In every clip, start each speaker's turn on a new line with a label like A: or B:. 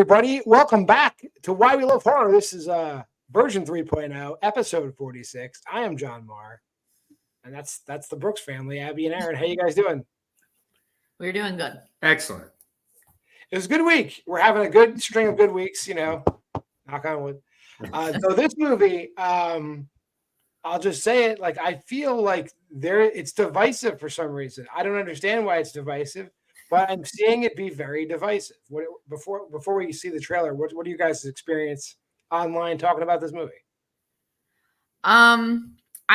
A: everybody. Welcome back to Why We Love Horror. This is version 3.0, episode 46. I am John Maher, and that's the Brooks family, Abby and Aaron. How you guys doing?
B: We're doing good.
C: Excellent.
A: It was a good week. We're having a good string of good weeks, knock on wood. So this movie, I'll just say it, like I feel like it's divisive for some reason. I don't understand why it's divisive, but I'm seeing it be very divisive. Before we see the trailer, what do you guys experience online talking about this movie?
B: I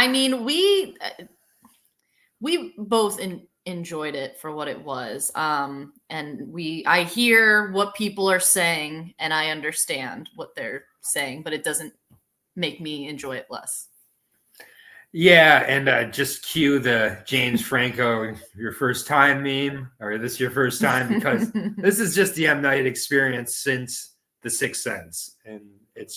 B: mean, we both enjoyed it for what it was. And I hear what people are saying and I understand what they're saying, but it doesn't make me enjoy it less.
C: Yeah, and just cue the James Franco your first time meme, or this your first time, because this is just the M. Night experience since The Sixth Sense. And it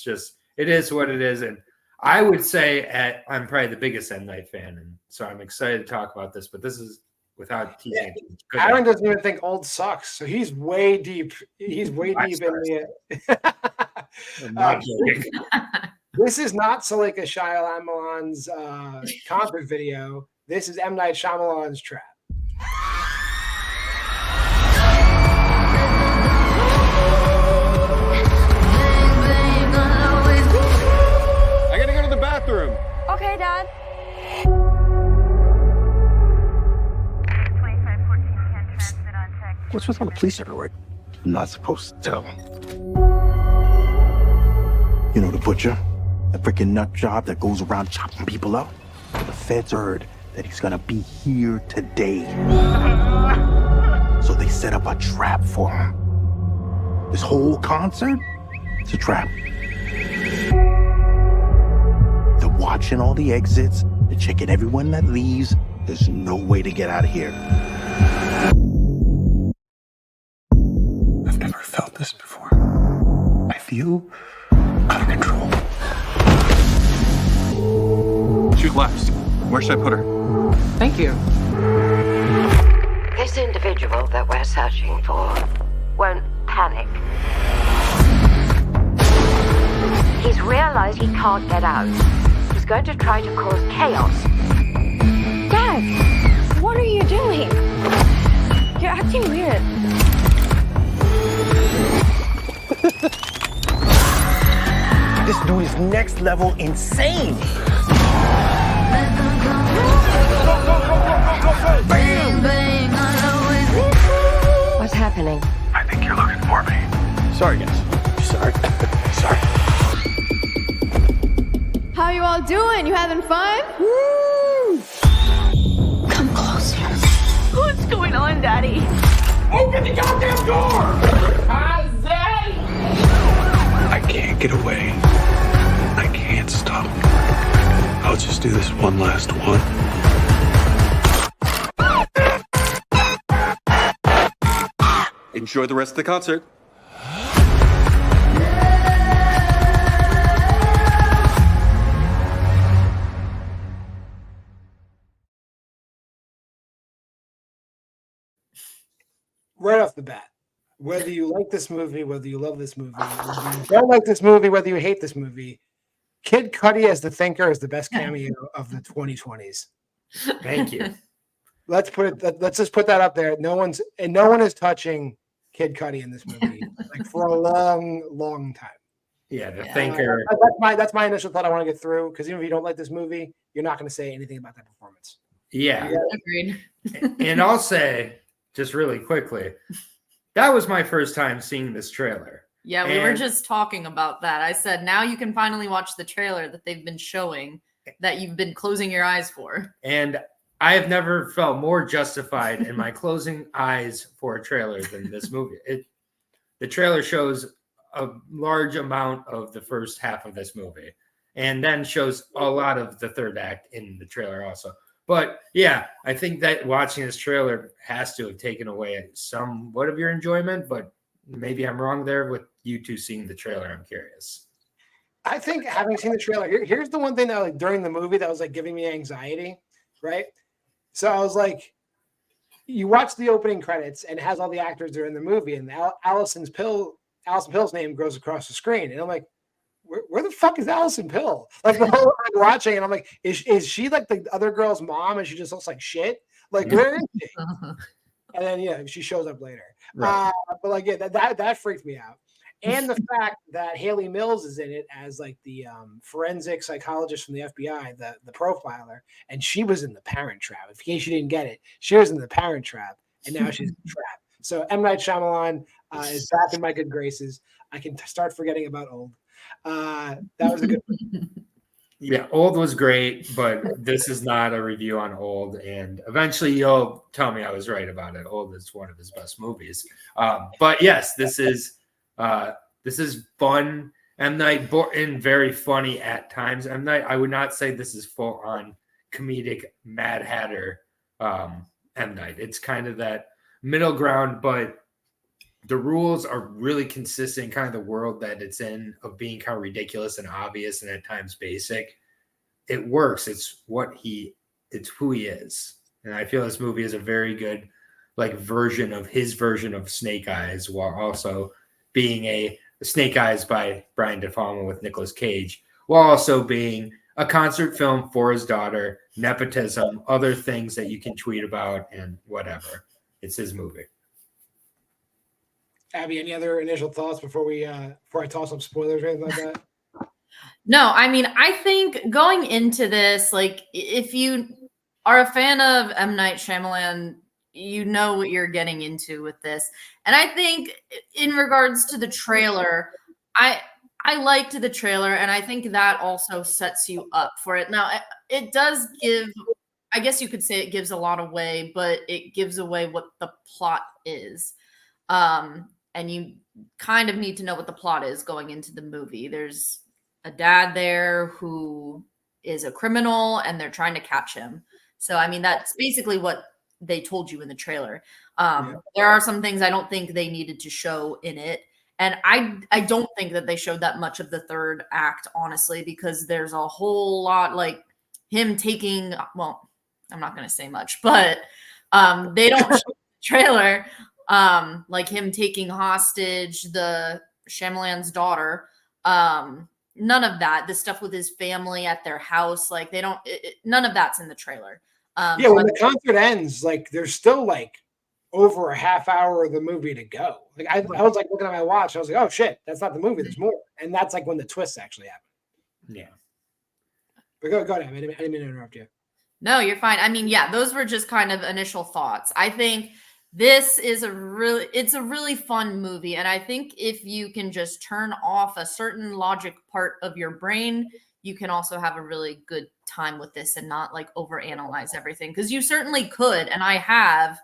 C: is what it is. And I would say I'm probably the biggest M. Night fan, and so I'm excited to talk about this, but this is without teasing.
A: Yeah. Aaron doesn't even think old sucks, so he's way deep. He's way deep in the This is not Salika Shyamalan's concert video. This is M. Night Shyamalan's trap.
D: I gotta go to the bathroom.
E: Okay, Dad.
F: What's with all the police everywhere? I'm not supposed to tell. You know the butcher? The freaking nut job that goes around chopping people up? The feds heard that he's gonna be here today. So they set up a trap for him. This whole concert is a trap. They're watching all the exits. They're checking everyone that leaves. There's no way to get out of here. I've never felt this before. I feel out of control.
D: Shoot left. Where should I put her?
B: Thank you.
G: This individual that we're searching for won't panic. He's realized he can't get out. He's going to try to cause chaos.
E: Dad, what are you doing? You're acting weird.
F: This dude is next level insane.
G: What's happening?
F: I think you're looking for me.
D: Sorry, guys.
F: Sorry. Sorry.
E: How you all doing? You having fun?
F: Woo!
E: Come closer. What's going on, Daddy?
D: Open the goddamn door!
F: I can't get away. I can't stop. I'll just do this one last one.
D: Enjoy the rest of the concert.
A: Right off the bat, whether you like this movie, whether you love this movie, whether you don't like this movie, whether you hate this movie, Kid Cudi as the Thinker is the best cameo of the 2020s.
C: Thank you.
A: Let's just put that up there. No one is touching Kid Cudi in this movie like for a long time.
C: Yeah, the Thinker.
A: That's my initial thought I want to get through, because even if you don't like this movie, you're not going to say anything about that performance.
C: Yeah.
B: Agreed.
C: And I'll say, just really quickly, that was my first time seeing this trailer.
B: Yeah, we were just talking about that. I said, now you can finally watch the trailer that they've been showing that you've been closing your eyes for.
C: And I have never felt more justified in my closing eyes for a trailer than this movie. The trailer shows a large amount of the first half of this movie, and then shows a lot of the third act in the trailer also. But yeah, I think that watching this trailer has to have taken away somewhat of your enjoyment, but maybe I'm wrong there with you two seeing the trailer. I'm curious.
A: I think having seen the trailer, here's the one thing that during the movie that was giving me anxiety, right? So I was like, you watch the opening credits and it has all the actors that are in the movie, and Allison's Pill Allison Pill's name goes across the screen, and I'm like, where the fuck is Allison Pill? Like the whole I'm watching, and I'm like, is she like the other girl's mom, and she just looks like shit? Like, where is she? And then she shows up later.
C: Right.
A: But like, that freaked me out. And the fact that Haley Mills is in it as like the forensic psychologist from the FBI, the profiler, and she was in The Parent Trap. In case you didn't get it, she was in The Parent Trap, and now she's in Trap. So M. Night Shyamalan is back in my good graces. I can start forgetting about Old. That was a good one.
C: Yeah, Old was great, but this is not a review on Old. And eventually you'll tell me I was right about it. Old is one of his best movies. But yes, this is fun. M. Night and very funny at times. M. Night, I would not say this is full on comedic Mad Hatter M. Night. It's kind of that middle ground, but the rules are really consistent, kind of the world that it's in, of being kind of ridiculous and obvious and at times basic. It works. It's who he is. And I feel this movie is a very good version of his version of Snake Eyes, while also being a Snake Eyes by Brian De Palma with Nicolas Cage, while also being a concert film for his daughter, nepotism, other things that you can tweet about and whatever. It's his movie.
A: Abby, any other initial thoughts before I toss up spoilers or anything like that?
B: No, I mean, I think going into this, like, if you are a fan of M. Night Shyamalan, you know what you're getting into with this. And I think in regards to the trailer, I liked the trailer, and I think that also sets you up for it. Now, it does give, I guess you could say it gives a lot away, but it gives away what the plot is. And you kind of need to know what the plot is going into the movie. There's a dad there who is a criminal, and they're trying to catch him. So, I mean, that's basically what they told you in the trailer. There are some things I don't think they needed to show in it. And I don't think that they showed that much of the third act, honestly, because there's a whole lot like him taking, well, I'm not going to say much, but they don't show the trailer like him taking hostage the Shyamalan's daughter. None of that. The stuff with his family at their house, like they don't. None of that's in the trailer.
A: When the concert ends, like there's still like over a half hour of the movie to go. Like I was like looking at my watch. I was like, oh shit, that's not the movie. There's more, and that's like when the twists actually happen.
C: Yeah.
A: But go ahead. I didn't mean to interrupt you.
B: No, you're fine. I mean, yeah, those were just kind of initial thoughts. I think this is it's a really fun movie. And I think if you can just turn off a certain logic part of your brain, you can also have a really good time with this and not like overanalyze everything. Because you certainly could. And I have.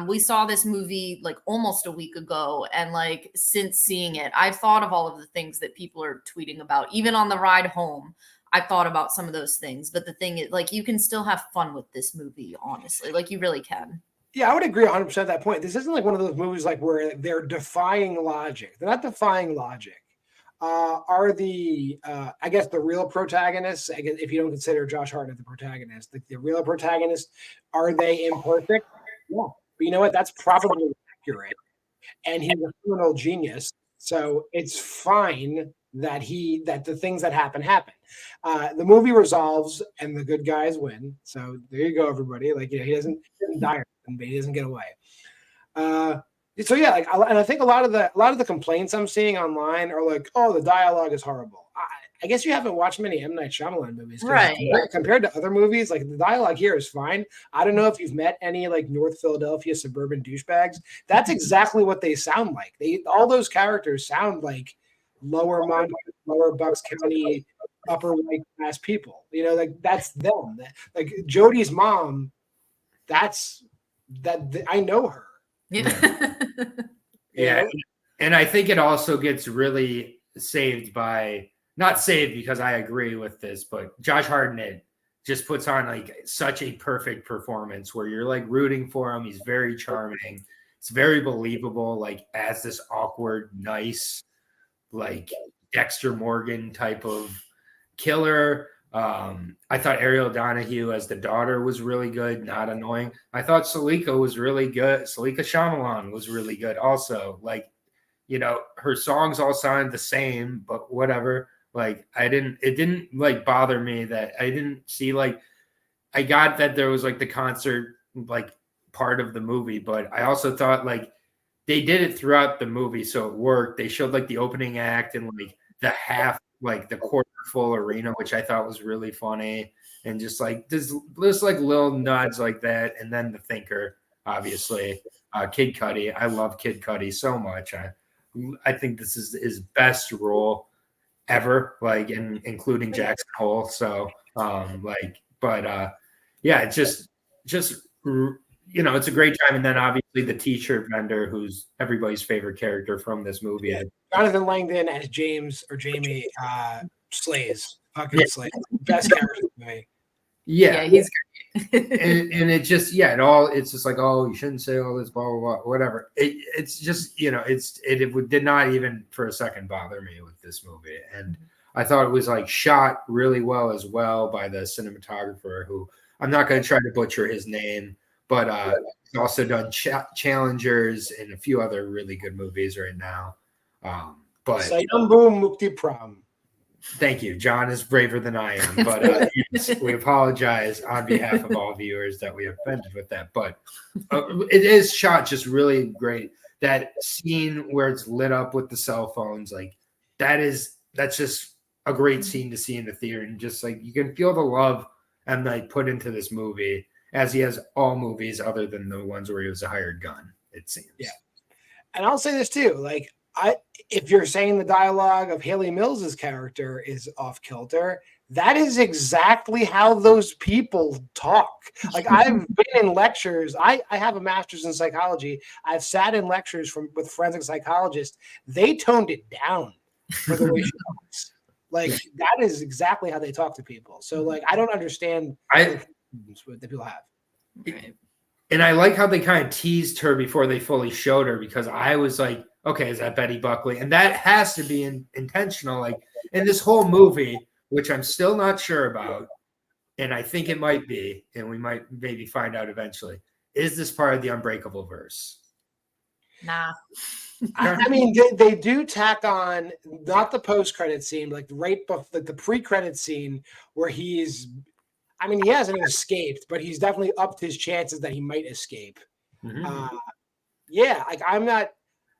B: We saw this movie like almost a week ago. And like since seeing it, I've thought of all of the things that people are tweeting about. Even on the ride home, I thought about some of those things. But the thing is, like, you can still have fun with this movie, honestly. Like, you really can.
A: Yeah, I would agree 100% at that point. This isn't like one of those movies like where they're defying logic. They're not defying logic. Are the I guess the real protagonists, I guess, if you don't consider Josh Hartnett the protagonist, like the real protagonists, are they imperfect? Yeah. But you know what? That's probably accurate. And he's a criminal genius. So it's fine that the things that happen. The movie resolves and the good guys win. So there you go, everybody. Like, he doesn't die, but he doesn't get away. So yeah, like, and I think a lot of the complaints I'm seeing online are like, oh, the dialogue is horrible. I guess you haven't watched many M. Night Shyamalan movies,
B: right?
A: Compared to other movies, like the dialogue here is fine. I don't know if you've met any like North Philadelphia suburban douchebags. That's exactly what they sound like. All those characters sound like lower Monmouth, lower Bucks County, upper white class people. You know, like that's them. Like Jodie's mom. That's that. I know her.
B: Yeah.
C: Yeah. And I think it also gets really saved by, not saved because I agree with this, but Josh Hartnett just puts on like such a perfect performance where you're like rooting for him. He's very charming. It's very believable, like as this awkward, nice, like Dexter Morgan type of killer. I thought Ariel Donahue as the daughter was really good, not annoying. I thought Salika was really good. Salika Shyamalan was really good also. Like, her songs all sounded the same, but whatever. Like it didn't like bother me that I didn't see like, I got that there was like the concert like part of the movie, but I also thought like they did it throughout the movie, so it worked. They showed like the opening act and like the half, like the quarter full arena, which I thought was really funny, and just like there's like little nods like that, and then the thinker, obviously, Kid Cudi. I love Kid Cudi so much. I think this is his best role ever, like including Jackson Hole. So yeah, it's just it's a great time. And then obviously the t-shirt vendor, who's everybody's favorite character from this movie.
A: Yeah. Jonathan Langdon as James or Jamie slays. Fucking slays. Best character in the movie.
C: Yeah,
B: he's
C: great. and it just it's just like, oh, you shouldn't say all this, blah blah blah, whatever. It's just it did not even for a second bother me with this movie, and I thought it was like shot really well as well by the cinematographer, who I'm not going to try to butcher his name, but he's also done Challengers and a few other really good movies right now. But
A: Sayambu Mukti Pram.
C: Thank you. John is braver than I am, but yes, we apologize on behalf of all viewers that we offended with that. But it is shot just really great. That scene where it's lit up with the cell phones, like that's just a great scene to see in the theater, and just like you can feel the love M. Night put into this movie, as he has all movies other than the ones where he was a hired gun. It seems.
A: Yeah, and I'll say this too, like. If you're saying the dialogue of Haley Mills's character is off kilter, that is exactly how those people talk. Like I've been in lectures. I have a master's in psychology. I've sat in lectures with forensic psychologists. They toned it down for the way she talks. Like that is exactly how they talk to people. So like I don't understand what the people have.
C: And I like how they kind of teased her before they fully showed her, because I was like, okay, is that Betty Buckley? And that has to be intentional. Like in this whole movie, which I'm still not sure about, and I think it might be, and we might maybe find out eventually, is this part of the Unbreakable verse?
B: Nah.
A: I mean, they do tack on not the post-credit scene, like right before the pre-credit scene where he hasn't escaped, but he's definitely upped his chances that he might escape.
C: Mm-hmm.
A: Yeah, like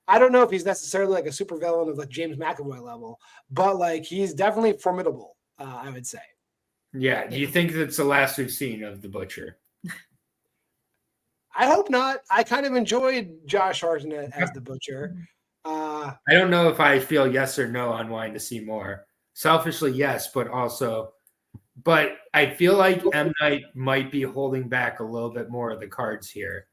A: I don't know if he's necessarily like a super villain of like James McAvoy level, but like he's definitely formidable, I would say.
C: Yeah. Do you think that's the last we've seen of the Butcher?
A: I hope not. I kind of enjoyed Josh Hartnett as the Butcher.
C: I don't know if I feel yes or no on wanting to see more. Selfishly, yes, but I feel like M. Night might be holding back a little bit more of the cards here.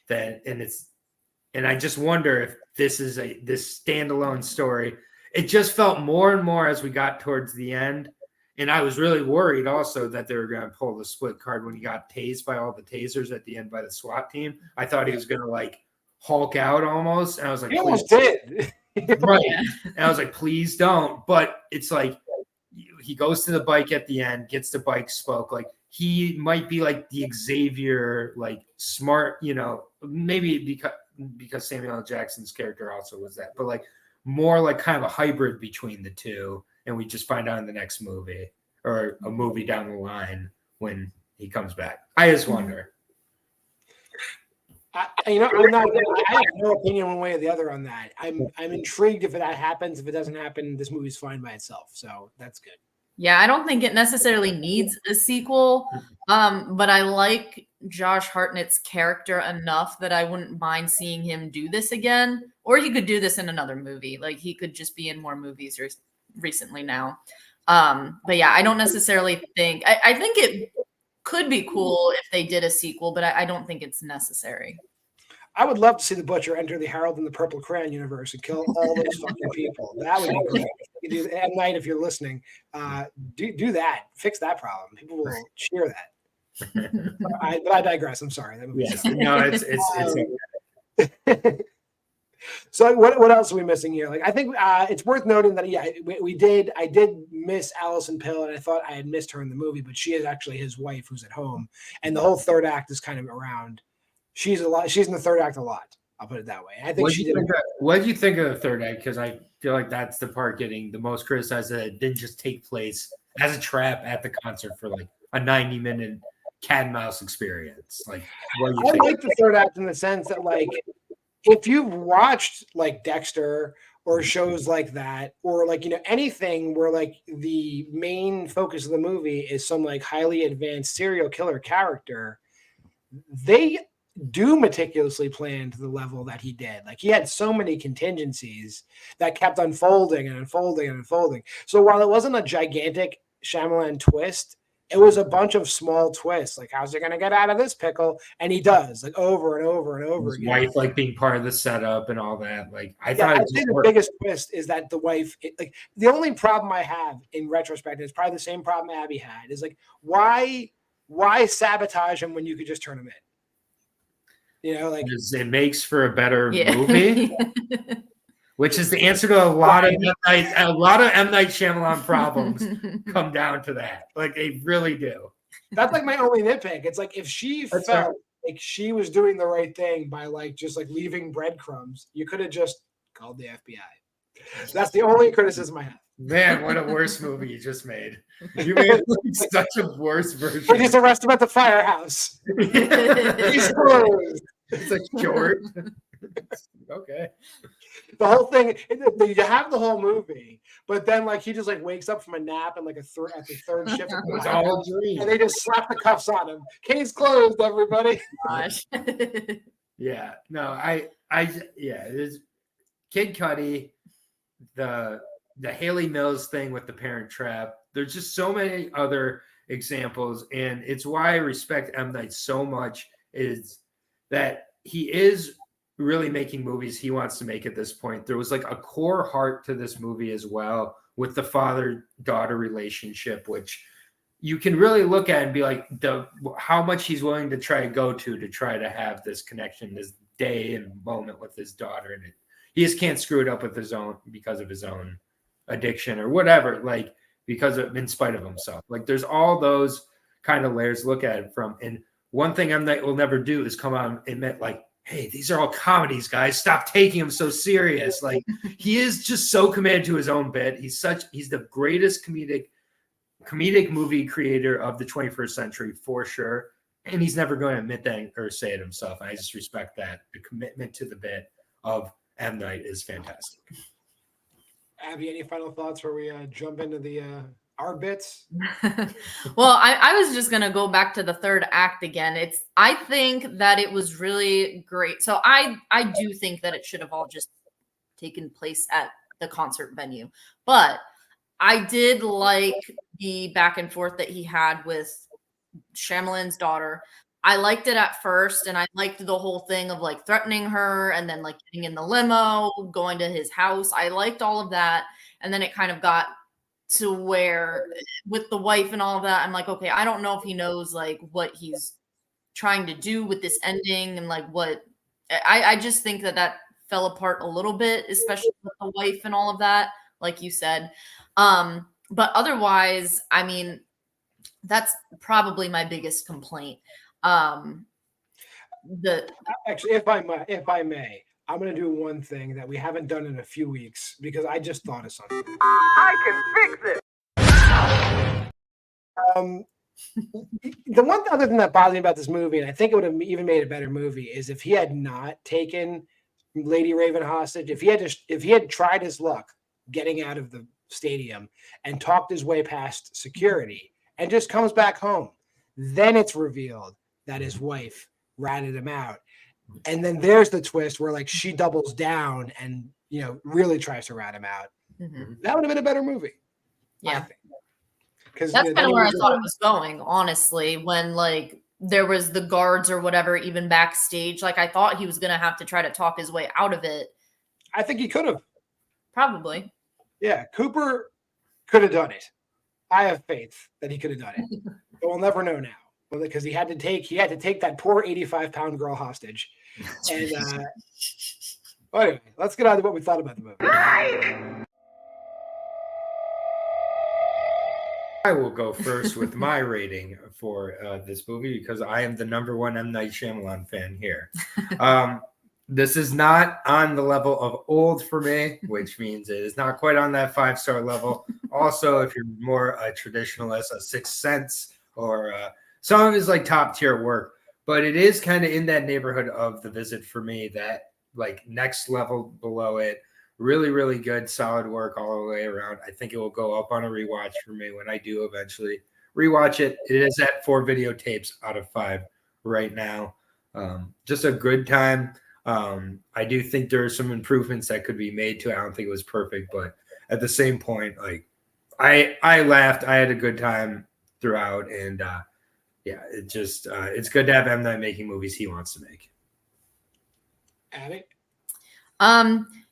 C: And I just wonder if this is this standalone story. It just felt more and more as we got towards the end. And I was really worried also that they were going to pull the split card when he got tased by all the tasers at the end by the SWAT team. I thought he was going to like Hulk out almost. And I was like,
A: he almost did.
C: Right. And I was like, please don't. But it's like, he goes to the bike at the end, gets the bike spoke. Like he might be like the Xavier, like smart, maybe because Samuel L. Jackson's character also was that, but like more like kind of a hybrid between the two. And we just find out in the next movie or a movie down the line when he comes back. I just wonder.
A: I have no opinion one way or the other on that. I'm intrigued if that happens. If it doesn't happen, this movie's fine by itself. So that's good.
B: Yeah, I don't think it necessarily needs a sequel, but I like Josh Hartnett's character enough that I wouldn't mind seeing him do this again. Or he could do this in another movie. Like he could just be in more movies recently now. But yeah, I don't necessarily think – I think it could be cool if they did a sequel, but I don't think it's necessary.
A: I would love to see the Butcher enter the Harold and the Purple Crayon universe and kill all those fucking people. That would be great. You do M. Night, if you're listening, do that. Fix that problem. People will cheer that. But I digress. I'm sorry. That movie
C: no, it's
A: So what else are we missing here? Like I think it's worth noting that I did miss Allison Pill, and I thought I had missed her in the movie, but she is actually his wife who's at home, and the whole third act is kind of around. She's in the third act a lot. I'll put it that way. I think she did.
C: What did you think of the third act? Because I feel like that's the part getting the most criticized, that it didn't just take place as a trap at the concert for like a 90-minute cat and mouse experience. Like, what do you
A: I
C: think?
A: like the third act in the sense that, like, if you've watched like Dexter or shows like that, or like, anything where like the main focus of the movie is some like highly advanced serial killer character, they do meticulously plan to the level that he did. Like, he had so many contingencies that kept unfolding and unfolding and unfolding. So while it wasn't a gigantic Shyamalan twist, it was a bunch of small twists. Like, how's he going to get out of this pickle? And he does, like, over and over and over
C: His
A: again.
C: wife, like, being part of the setup and all that. Like, I
A: Yeah,
C: thought
A: I'd say the biggest twist is that the wife, like, the only problem I have in retrospect is probably the same problem Abby had, is like, why sabotage him when you could just turn him in? Like,
C: it makes for a better
B: Yeah.
C: movie, which is the answer to a lot of M. Night Shyamalan problems come down to that. Like, they really do.
A: That's like my only nitpick. It's like, if she
C: That's
A: felt
C: fair.
A: like she was doing the right thing by like just like leaving breadcrumbs, you could have just called the FBI. That's the only criticism I have.
C: Man, what a worse movie you just made. You made like such a worse version.
A: They just arrest him at the firehouse. He's closed.
C: It's like short. Okay.
A: The whole thing, you have the whole movie, but then like he just like wakes up from a nap and like at the third shift,
C: It's all a dream.
A: and they just slap the cuffs on him. Case closed, everybody.
B: Gosh.
C: Yeah. No, it is Kid Cudi, the Haley Mills thing with the Parent Trap. There's just so many other examples, and it's why I respect M. Night so much, is that he is really making movies he wants to make at this point. There was like a core heart to this movie as well, with the father-daughter relationship, which you can really look at and be like, how much he's willing to try to go to try to have this connection, this day and moment with his daughter. And he just can't screw it up with his own, because of his own addiction or whatever, like, in spite of himself. Like, there's all those kind of layers to look at it from. And one thing M. Night will never do is come out and admit, like, hey, these are all comedies, guys. Stop taking him so serious. Like, he is just so committed to his own bit. He's the greatest comedic movie creator of the 21st century, for sure. And he's never going to admit that or say it himself. And I just respect that. The commitment to the bit of M. Night is fantastic.
A: Abby, any final thoughts before we jump into the our bits?
B: Well, I was just gonna go back to the third act again. I think that it was really great. So I do think that it should have all just taken place at the concert venue, but I did like the back and forth that he had with Shyamalan's daughter. I liked it at first, and I liked the whole thing of like threatening her and then like getting in the limo, going to his house. I liked all of that. And then it kind of got to where with the wife and all of that, I'm like, okay, I don't know if he knows like what he's trying to do with this ending, and like what I just think that fell apart a little bit, especially with the wife and all of that, like you said. But otherwise, I mean, that's probably my biggest complaint. Actually,
A: if I may, I'm going to do one thing that we haven't done in a few weeks, because I just thought of something.
H: I can fix it.
A: The one other thing that bothers me about this movie, and I think it would have even made a better movie, is if he had not taken Lady Raven hostage, if he had tried his luck getting out of the stadium and talked his way past security and just comes back home, then it's revealed that his wife ratted him out. And then there's the twist where like she doubles down and, really tries to rat him out.
B: Mm-hmm.
A: That would have been a better movie.
B: Yeah.
A: Because
B: that's kind of where I thought it was going, honestly, when like there was the guards or whatever, even backstage. Like, I thought he was going to have to try to talk his way out of it.
A: I think he could have.
B: Probably.
A: Yeah. Cooper could have done it. I have faith that he could have done it. But we'll never know now. Well, because he had to take that poor 85-pound girl hostage. And well, anyway, let's get on to what we thought about the movie.
C: I will go first with my rating for this movie, because I am the number one M. Night Shyamalan fan here. This is not on the level of old for me, which means it is not quite on that 5-star level. Also, if you're more a traditionalist, a Sixth Sense, or some of his like top tier work, but it is kind of in that neighborhood of The Visit for me, that like next level below it. Really, really good, solid work all the way around. I think it will go up on a rewatch for me when I do eventually rewatch it. It is at 4 videotapes out of 5 right now. Just a good time. I do think there are some improvements that could be made to it. I don't think it was perfect, but at the same point, like I laughed. I had a good time throughout, and yeah, it just it's good to have M. Night making movies he wants to make.
A: Abby?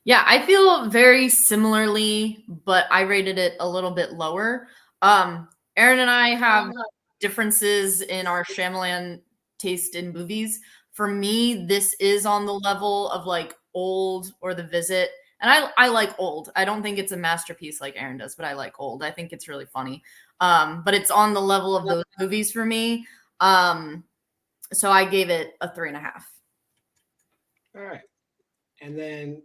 B: Yeah, I feel very similarly, but I rated it a little bit lower. Aaron and I have differences in our Shyamalan taste in movies. For me, this is on the level of like Old or The Visit. And I like Old. I don't think it's a masterpiece like Aaron does, but I like Old. I think it's really funny. But it's on the level of those movies for me. So I gave it a 3.5.
A: All right. And then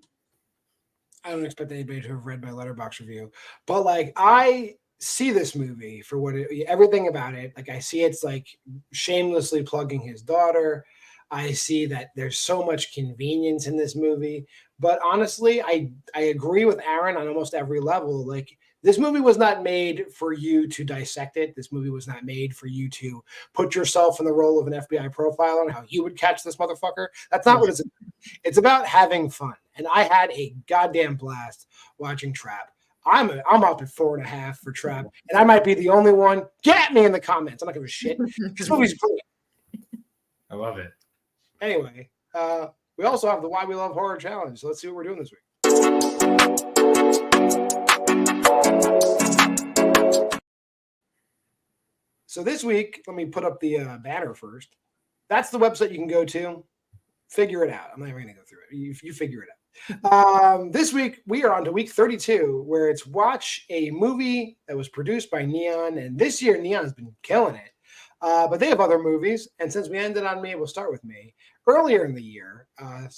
A: I don't expect anybody to have read my Letterboxd review, but like I see this movie for what everything about it. Like I see it's like shamelessly plugging his daughter. I see that there's so much convenience in this movie, but honestly, I agree with Aaron on almost every level. Like this movie was not made for you to dissect it. This movie was not made for you to put yourself in the role of an FBI profiler and how you would catch this motherfucker. That's not what it's about. It's about having fun. And I had a goddamn blast watching Trap. I'm up at 4.5 for Trap, and I might be the only one. Get at me in the comments. I'm not giving a shit. This movie's brilliant.
C: I love it.
A: Anyway, we also have the Why We Love Horror Challenge. So let's see what we're doing this week. So this week, let me put up the banner first. That's the website you can go to. Figure it out. I'm not even going to go through it. You figure it out. This week, we are on to week 32, where it's watch a movie that was produced by Neon. And this year, Neon's been killing it. But they have other movies. And since we ended on me, we'll start with me. Earlier in the year, I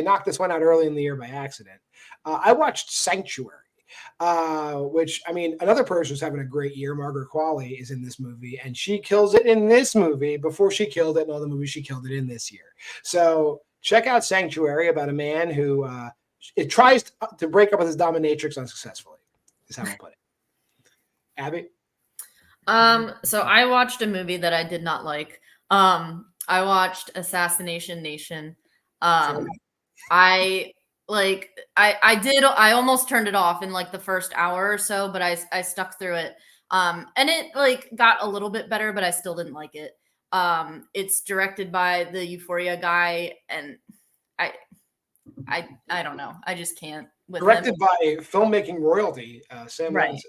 A: knocked this one out early in the year by accident. I watched Sanctuary. Which, I mean, another person who's having a great year, Margaret Qualley, is in this movie, and she kills it in this movie before she killed it in all the movies she killed it in this year. So check out Sanctuary, about a man who it tries to break up with his dominatrix unsuccessfully, is how I'll put it. Abby?
B: So I watched a movie that I did not like. I watched Assassination Nation. I almost turned it off in like the first hour or so, but I stuck through it. And it like got a little bit better, but I still didn't like it. It's directed by the Euphoria guy, and I don't know. I just can't with
A: Directed
B: him.
A: by filmmaking royalty, Sam.
B: Right.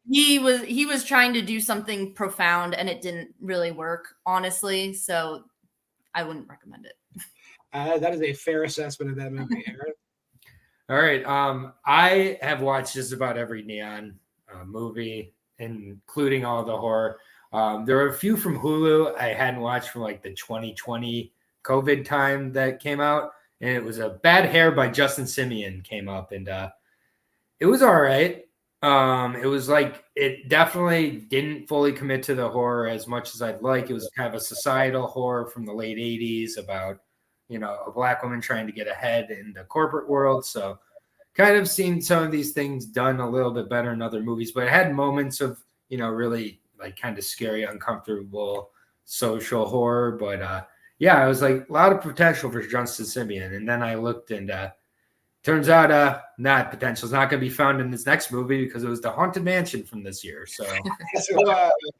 B: He was trying to do something profound, and it didn't really work, honestly. So I wouldn't recommend it.
A: That is a fair assessment of that movie, Aaron.
C: All right. I have watched just about every Neon movie, including all the horror. There were a few from Hulu I hadn't watched from like the 2020 COVID time that came out. And it was a Bad Hair by Justin Simeon came up, and it was all right. It was like, it definitely didn't fully commit to the horror as much as I'd like. It was kind of a societal horror from the late 80s about, a Black woman trying to get ahead in the corporate world. So kind of seen some of these things done a little bit better in other movies, but it had moments of, really like kind of scary, uncomfortable social horror. But yeah, it was like a lot of potential for Justin Simeon. And then I looked, and turns out not potential is not going to be found in this next movie because it was the Haunted Mansion from this year. So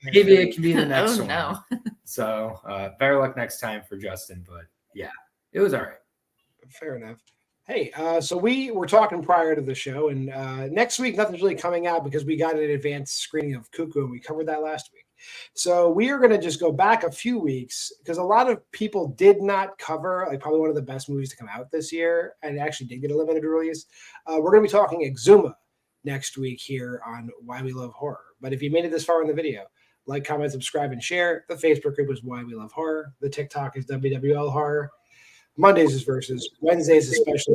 C: maybe it can be the next one.
B: No.
C: So better luck next time for Justin. But yeah, it was all right.
A: Fair enough. Hey, so we were talking prior to the show, and next week nothing's really coming out because we got an advanced screening of Cuckoo, and we covered that last week. So we are going to just go back a few weeks because a lot of people did not cover like probably one of the best movies to come out this year, and it actually did get a limited release. We're going to be talking Exuma next week here on Why We Love Horror. But if you made it this far in the video, like, comment, subscribe, and share. The Facebook group is Why We Love Horror. The TikTok is WWL Horror. Mondays is versus. Wednesdays is special.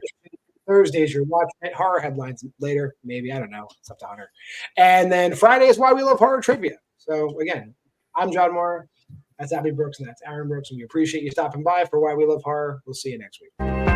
A: Thursdays you're watching it. Horror headlines later, maybe. I don't know. It's up to Hunter. And then Friday is Why We Love Horror Trivia. So again, I'm John Moore. That's Abby Brooks and that's Aaron Brooks. And we appreciate you stopping by for Why We Love Horror. We'll see you next week.